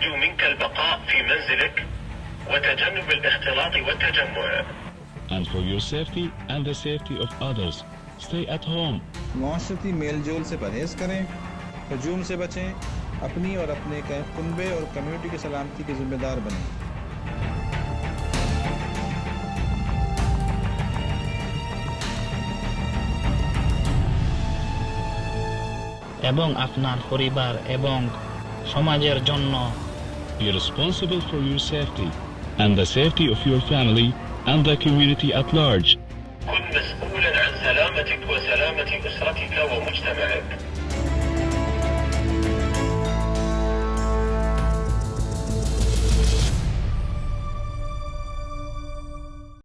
نرجو منك البقاء في منزلك وتجنب الاختلاط والتجمع. And for your safety and the safety of others, stay at home. माशरती मेल जोल से परहेज करें, हजूम से बचें, अपनी और अपने कुनबे और कम्युनिटी की सलामती के जिम्मेदार बनें। এবং আপনার পরিবার এবং সমাজের জন্য Be responsible for your safety and the safety of your family and the community at large. كن مسؤولا عن سلامتك وسلامة أسرتك ومجتمعك.